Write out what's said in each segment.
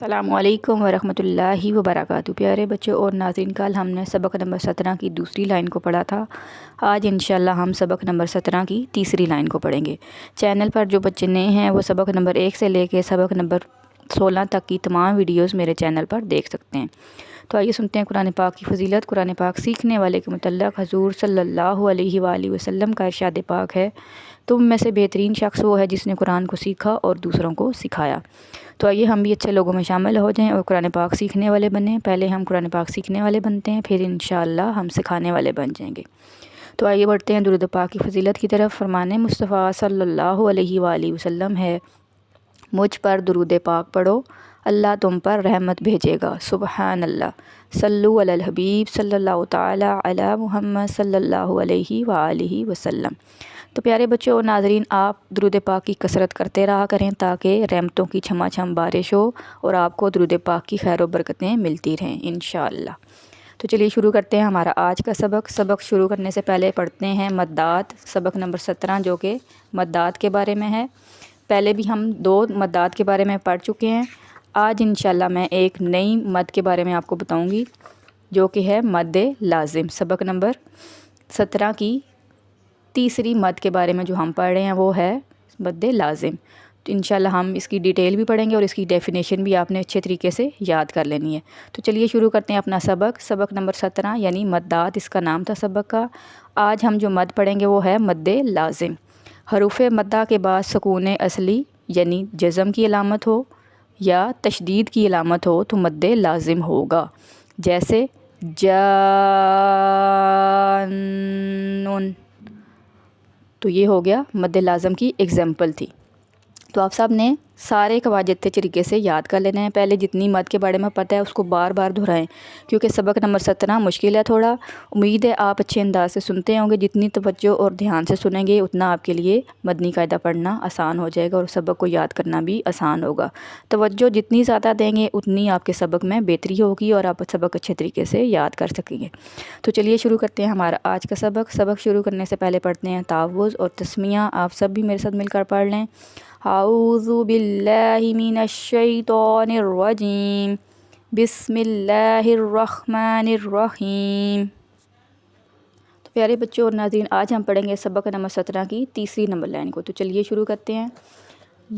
अस्सलामु अलैकुम वरहमतुल्लाहि वबरकातुहू। प्यारे बच्चों और नाज़रीन, कल हमने सबक नंबर 17 की दूसरी लाइन को पढ़ा था। आज इंशाल्लाह हम सबक नंबर 17 की तीसरी लाइन को पढ़ेंगे। चैनल पर जो बच्चे नए हैं वो सबक नंबर 1 से लेकर सबक नंबर 16 तक की तमाम वीडियोस मेरे चैनल पर देख सकते हैं। तो आइए सुनते हैं कुरान पाक की फ़जीलत। कुरान पाक सीखने वाले के मुतल्लक़ हज़ूर सल्लल्लाहु अलैहि वसल्लम का इरशाद पाक है, तुम में से बेहतरीन शख्स वो है जिसने कुरान को सीखा और दूसरों को सिखाया। तो आइए हम भी अच्छे लोगों में शामिल हो जाएं और कुरान पाक सीखने वाले बने। पहले हम कुरान पाक सीखने वाले बनते हैं, फिर इंशाअल्लाह हम सिखाने वाले बन जाएंगे। तो आइए बढ़ते हैं दुरूद पाक की फ़जीलत की तरफ। फरमाने मुस्तफ़ा सल्लल्लाहु अलैहि वसल्लम है, मुझ पर दुरूद पाक पढ़ो, अल्लाह तुम पर रहमत भेजेगा। सुबहान अल्लाह। सल्लु अलल हबीब सल्लल्लाहु ताला अला मुहम्मद सल्लल्लाहु अलैहि वसल्लम। तो प्यारे बच्चों और नाज़रीन, आप दुरूद पाक की कसरत करते रहा करें ताकि रहमतों की छमाछम बारिश हो और आपको दुरूद पाक की खैर व बरकतें मिलती रहें इंशाअल्लाह। तो चलिए शुरू करते हैं हमारा आज का सबक शुरू करने से पहले पढ़ते हैं मद्दात, सबक नंबर 17 जो कि मद्दात के बारे में है। पहले भी हम 2 मद्दात के बारे में पढ़ चुके हैं। आज इंशाल्लाह मैं एक नई मद के बारे में आपको बताऊंगी जो कि है मद्दे लाजिम। सबक नंबर 17 की तीसरी मद के बारे में जो हम पढ़ रहे हैं वो है मद्दे लाजिम। तो इंशाल्लाह हम इसकी डिटेल भी पढ़ेंगे और इसकी डेफिनेशन भी आपने अच्छे तरीके से याद कर लेनी है। तो चलिए शुरू करते हैं अपना सबक नंबर 17 यानी मद्दात इसका नाम था सबक का। आज हम जो मद पढ़ेंगे वो है मद्दे लाजिम। हरूफ मद्दा के बाद सुकून असली यानी जज़म की अलामत हो या तशदीद की अलामत हो तो मद्दे लाजिम होगा। जैसे जानून, तो ये हो गया मद्दे लाज़िम की एग्जाम्पल थी। तो आप सब ने सारे कवायद अच्छे तरीके से याद कर लेने हैं। पहले जितनी मद के बारे में पता है उसको बार बार दोहराएं क्योंकि सबक नंबर 17 मुश्किल है थोड़ा। उम्मीद है आप अच्छे अंदाज से सुनते होंगे। जितनी तवज्जो और ध्यान से सुनेंगे उतना आपके लिए मदनी कायदा पढ़ना आसान हो जाएगा और सबक को याद करना भी आसान होगा। तवज्जो जितनी ज़्यादा देंगे उतनी आपके सबक में बेहतरी होगी और आप सबक अच्छे तरीके से याद कर सकेंगे। तो चलिए शुरू करते हैं हमारा आज का सबक शुरू करने से पहले पढ़ते हैं तावुज़ और तस्मिया। आप सब भी मेरे साथ मिलकर पढ़ लें। आऊज़ु बिल्लाहि मिनश शैतानिर रजीम, बिस्मिल्लाहिर रहमानिर रहीम। तो प्यारे बच्चों और नाज़रीन, आज हम पढ़ेंगे सबक नंबर 17 की तीसरी नंबर लाइन को। तो चलिए शुरू करते हैं।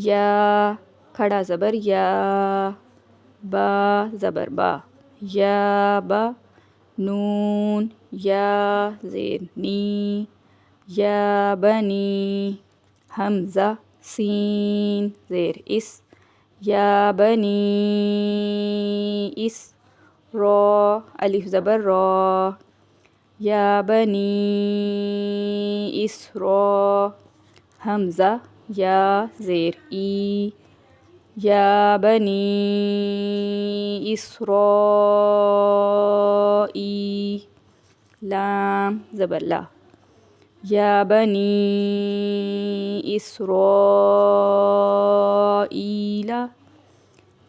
या खड़ा ज़बर या, बा ज़बर बा, या बा, नून या ज़ेर नी, या बनी, हमज़ा सीन ज़ेर इस, या बनी इस, रॉ अलिफ ज़बर रॉ, या बनी इस रॉ, हमज़ा या ज़ेर ई, या बनी इस रॉ ई, लाम ज़बर ला, या बनी इसराईला।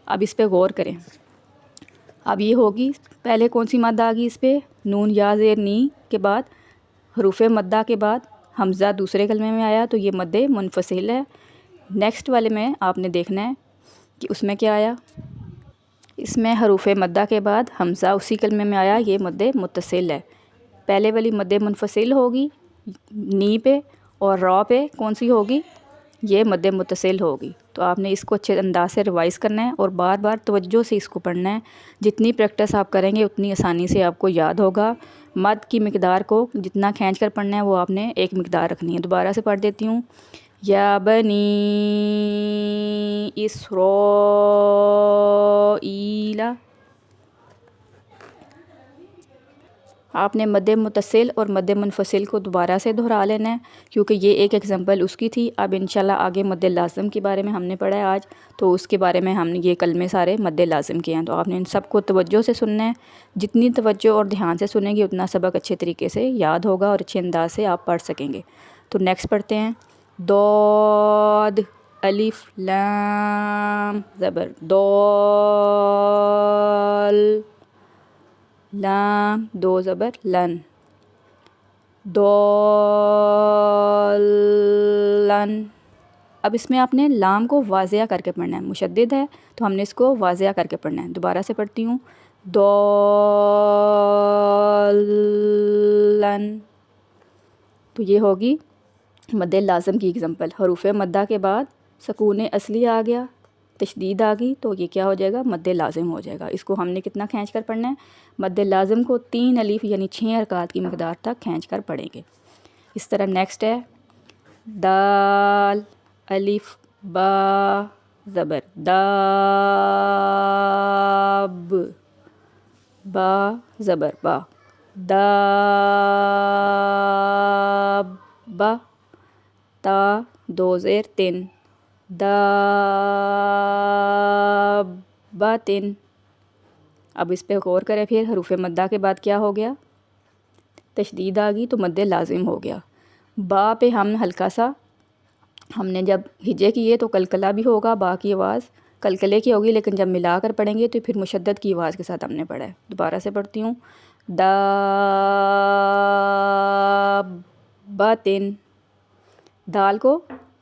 अब इस पे गौर करें। अब ये होगी, पहले कौन सी मद आ गई इस पे, नून या ज़ेर नी के बाद हरूफ मद्दा के बाद हमज़ा दूसरे कलमे में आया तो ये मद्दे मुनफसिल है। नेक्स्ट वाले में आपने देखना है कि उसमें क्या आया। इसमें हरूफ मद्दा के बाद हमज़ा उसी कलमे में आया, ये मद्दे मुत्तसिल है। पहले वाली मद्दे मुनफसिल होगी नी पे और रॉ पे कौन सी होगी, ये मद्दे मुत्तसिल होगी। तो आपने इसको अच्छे अंदाज से रिवाइज़ करना है और बार बार तवज्जो से इसको पढ़ना है। जितनी प्रैक्टिस आप करेंगे उतनी आसानी से आपको याद होगा। मद की मिकदार को जितना खींच कर पढ़ना है वो आपने एक मिकदार रखनी है। दोबारा से पढ़ देती हूँ। या बनी इसराईला। आपने मद्दे मुत्तसिल और मद्दे मुनफसिल को दोबारा से दोहरा लेना है क्योंकि ये एक एग्जांपल उसकी थी। अब इंशाल्लाह आगे मद्दे लाज़िम के बारे में हमने पढ़ा है आज, तो उसके बारे में हमने ये कलमे सारे मद्दे लाज़िम के हैं। तो आपने इन सबको तवज्जो से सुनना है। जितनी तवज्जो और ध्यान से सुनेंगे उतना सबक अच्छे तरीके से याद होगा और अच्छे अंदाज से आप पढ़ सकेंगे। तो नेक्स्ट पढ़ते हैं। दौद अलिफ लाम ज़बर दौल, लाम दो ज़बर लन, दौलन, اب اس میں آپ نے لام کو واضح کر کے پڑھنا ہے، مشدد ہے تو ہم نے اس کو واضح کر کے پڑھنا ہے۔ دوبارہ سے پڑھتی ہوں، دولن، تو یہ ہوگی مد لازم کی اگزامپل۔ حروف مدہ کے بعد سکون اصلی آ گیا، تشدید آ گئی، تو یہ کیا ہو جائے گا؟ مد لازم ہو جائے گا۔ اس کو ہم نے کتنا کھینچ کر پڑھنا ہے؟ مد لازم کو 3 الف یعنی 6 حرکات کی مقدار تک کھینچ کر پڑھیں گے۔ اس طرح نیکسٹ ہے دال الف با زبر داب، با زبر با، دابا، تا 2 زیر 3، دابتن۔ اب اس پہ غور کریں، پھر حروف مدہ کے بعد کیا ہو گیا؟ تشدید آ گئی تو مد لازم ہو گیا۔ با پہ ہم ہلکا سا، ہم نے جب ہجے کیے تو کلکلہ بھی ہوگا، با کی آواز کلکلے کی ہوگی، لیکن جب ملا کر پڑھیں گے تو پھر مشدد کی آواز کے ساتھ ہم نے پڑھا ہے۔ دوبارہ سے پڑھتی ہوں، دابتن، دال کو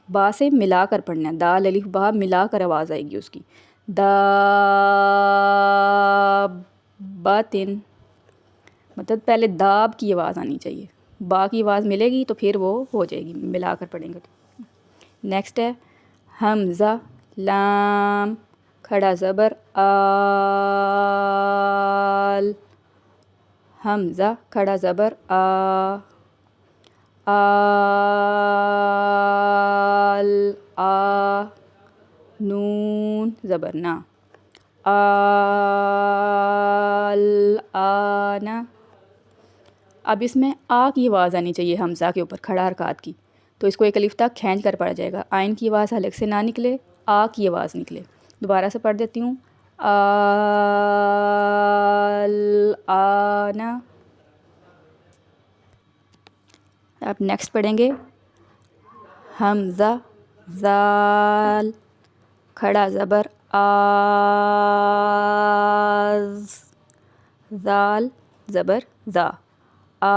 با سے ملا کر پڑھنا ہے، دال الف با ملا کر آواز آئے گی اس کی، دابتن، مطلب پہلے داب کی آواز آنی چاہیے، با کی آواز ملے گی تو پھر وہ ہو جائے گی، ملا کر پڑھیں گے تو۔ نیکسٹ ہے حمزہ لام کھڑا زبر آل، حمزہ کھڑا زبر آ، آل آ، نون زبر نا، آل آنا۔ اب اس میں آ کی آواز آنی چاہیے حمزہ کے اوپر کھڑا حرکات کی، تو اس کو ایک الف تک کھینچ کر پڑھا جائے گا، آئن کی آواز حلق سے نہ نکلے، آ کی آواز نکلے۔ دوبارہ سے پڑھ دیتی ہوں، آل آنا۔ اب نیکسٹ پڑھیں گے حمزہ زال کھڑا زبر آز، زال زبر زا، آزا،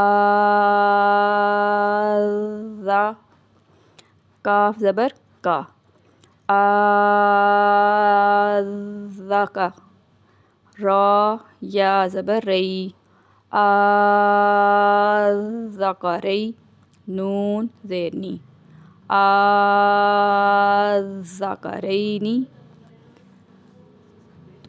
کاف زبر کا، آزا کا، را یا زبر رئی، آزا کا رئی، نون زیر نی، آزا کا رئی۔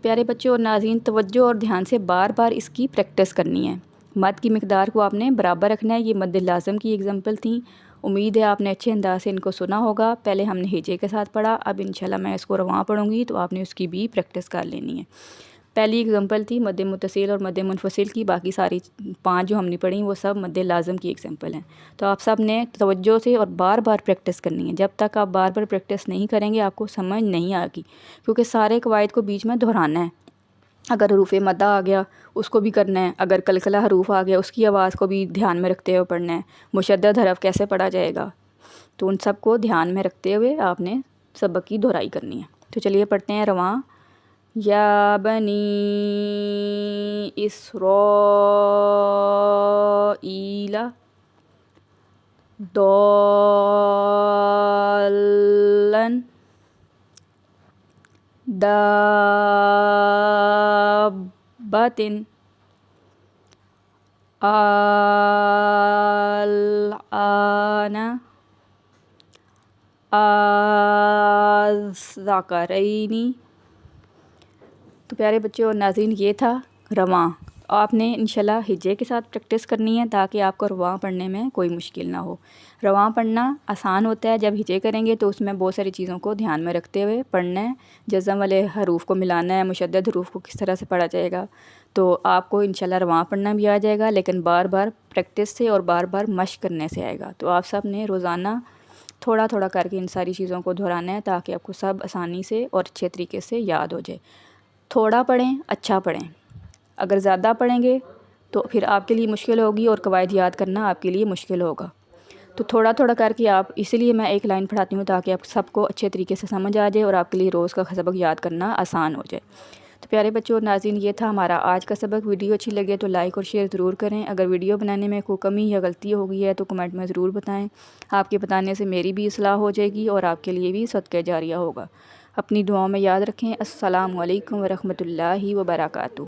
پیارے بچوں اور ناظرین، توجہ اور دھیان سے بار بار اس کی پریکٹس کرنی ہے۔ مد کی مقدار کو آپ نے برابر رکھنا ہے۔ یہ مد لازم کی اگزامپل تھیں، امید ہے آپ نے اچھے انداز سے ان کو سنا ہوگا۔ پہلے ہم نے ہجے کے ساتھ پڑھا، اب انشاءاللہ میں اس کو رواں پڑھوں گی تو آپ نے اس کی بھی پریکٹس کر لینی ہے۔ پہلی اگزامپل تھی مد متصل اور مد منفصل کی، باقی ساری 5 جو ہم نے پڑھی وہ سب مد لازم کی اگزامپل ہیں۔ تو آپ سب نے توجہ سے اور بار بار پریکٹس کرنی ہے۔ جب تک آپ بار بار پریکٹس نہیں کریں گے آپ کو سمجھ نہیں آئے گی، کیونکہ سارے قواعد کو بیچ میں دہرانا ہے۔ اگر حروف مدہ آ گیا اس کو بھی کرنا ہے، اگر کلکلہ حروف آ گیا اس کی آواز کو بھی دھیان میں رکھتے ہوئے پڑھنا ہے، مشدد حرف کیسے پڑھا جائے گا، تو ان سب کو دھیان میں رکھتے ہوئے آپ نے سبق کی دہرائی کرنی ہے۔ تو چلیے پڑھتے ہیں رواں، یا بنی اسرائیل ضالًا دابة الآن الذکرین۔ تو پیارے بچوں اور ناظرین، یہ تھا رواں۔ آپ نے انشاءاللہ ہجے کے ساتھ پریکٹس کرنی ہے تاکہ آپ کو رواں پڑھنے میں کوئی مشکل نہ ہو۔ رواں پڑھنا آسان ہوتا ہے، جب ہجے کریں گے تو اس میں بہت ساری چیزوں کو دھیان میں رکھتے ہوئے پڑھنا ہے، جزم والے حروف کو ملانا ہے، مشدد حروف کو کس طرح سے پڑھا جائے گا، تو آپ کو انشاءاللہ رواں پڑھنا بھی آ جائے گا، لیکن بار بار پریکٹس سے اور بار بار مشق کرنے سے آئے گا۔ تو آپ سب نے روزانہ تھوڑا تھوڑا کر کے ان ساری چیزوں کو دہرانا ہے تاکہ آپ کو سب آسانی سے اور اچھے طریقے سے یاد ہو جائے۔ تھوڑا پڑھیں، اچھا پڑھیں، اگر زیادہ پڑھیں گے تو پھر آپ کے لیے مشکل ہوگی اور قواعد یاد کرنا آپ کے لیے مشکل ہوگا۔ تو تھوڑا تھوڑا کر کے آپ، اسی لیے میں ایک لائن پڑھاتی ہوں تاکہ آپ سب کو اچھے طریقے سے سمجھ آ جائے اور آپ کے لیے روز کا سبق یاد کرنا آسان ہو جائے۔ تو پیارے بچوں اور ناظرین، یہ تھا ہمارا آج کا سبق۔ ویڈیو اچھی لگے تو لائک اور شیئر ضرور کریں۔ اگر ویڈیو بنانے میں کوئی کمی یا غلطی ہو گئی ہے تو کمنٹ میں ضرور بتائیں۔ آپ کے بتانے سے میری بھی اصلاح ہو جائے گی اور آپ کے لیے بھی صدقہ جاریہ ہوگا۔ اپنی دعاؤں میں یاد رکھیں۔ السلام علیکم ورحمۃ اللہ وبرکاتہ۔